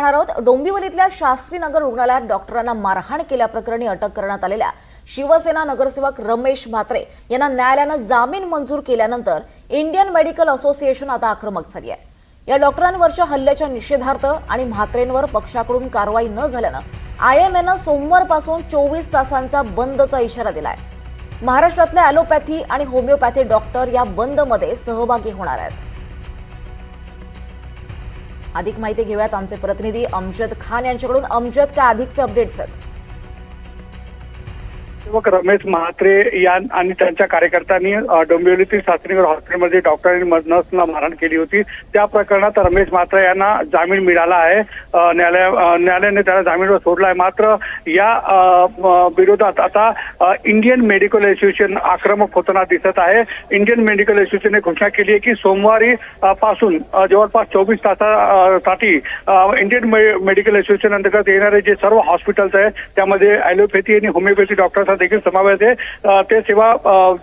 आहोत. डोंबिवलीतल्या शास्त्रीनगर रुग्णालयात डॉक्टरांना मारहाण केल्याप्रकरणी अटक करण्यात आलेल्या शिवसेना नगरसेवक रमेश म्हात्रे यांना न्यायालयानं जामीन मंजूर केल्यानंतर इंडियन मेडिकल असोसिएशन आता आक्रमक झाली आहे. या डॉक्टरांवरच्या हल्ल्याच्या निषेधार्थ आणि म्हात्रेंवर पक्षाकडून कारवाई न झाल्यानं आयएमएनं सोमवारपासून 24 तासांचा बंदचा इशारा दिलाय. महाराष्ट्रातल्या ॲलोपॅथी आणि होमिओपॅथी डॉक्टर या बंदमध्ये सहभागी होणार आहेत. अधिक माहिती घेऊयात आमचे प्रतिनिधी अमजद खान यांच्याकडून. अमजद, काय अधिकचे अपडेट्स आहेत? रमेश म्हात्रे आणि त्यांच्या कार्यकर्त्यांनी डोंबिवलीतील शास्त्रीनगर हॉस्पिटलमध्ये डॉक्टरांनी नर्सला मारहाण केली होती. त्या प्रकरणात रमेश म्हात्रे यांना जामीन मिळाला आहे. न्यायालयाने त्याला जामीनवर सोडला आहे. मात्र या विरोधात आता इंडियन मेडिकल असोसिएशन आक्रमक होताना दिसत आहे. इंडियन मेडिकल असोसिएशनने घोषणा केली आहे की सोमवारी पासून जवळपास 24 तासासाठी इंडियन मेडिकल असोसिएशन अंतर्गत येणारे जे सर्व हॉस्पिटल्स आहेत त्यामध्ये ॲलोपॅथी आणि होमिओपॅथी डॉक्टरचा देखील समावेश आहे. ते सेवा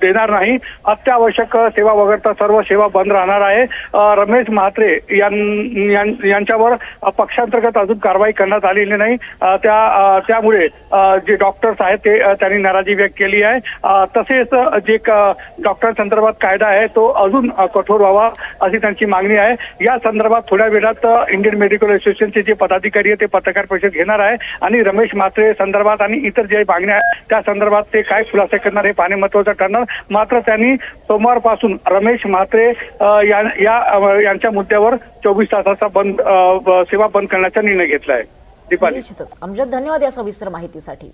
देणार नाही. अत्यावश्यक सेवा वगळता सर्व सेवा बंद राहणार आहे. रमेश म्हात्रे यांच्यावर पक्षांतर्गत अजून कारवाई करण्यात आलेली नाही. त्यामुळे जे डॉक्टर्स आहेत ते त्यांनी नाराजी व्यक्त केली आहे. तसेच जे डॉक्टरांसंदर्भात कायदा आहे तो अजून कठोर व्हावा अशी त्यांची मागणी आहे. या संदर्भात थोड्या वेळात इंडियन मेडिकल असोसिएशनचे जे पदाधिकारी आहेत ते पत्रकार परिषद घेणार आहे आणि रमेश म्हात्रे संदर्भात आणि इतर जे मागण्या आहेत त्या संदर्भात ते काय खुलासे करणार हे पाहणे महत्त्वाचं ठरणार. मात्र त्यांनी सोमवारपासून रमेश म्हात्रे यांच्या मुद्द्यावर 24 तासाचा सेवा बंद करण्याचा निर्णय घेतला आहे. दीपाली, निश्चितच. अमजद, धन्यवाद या सविस्तर माहितीसाठी.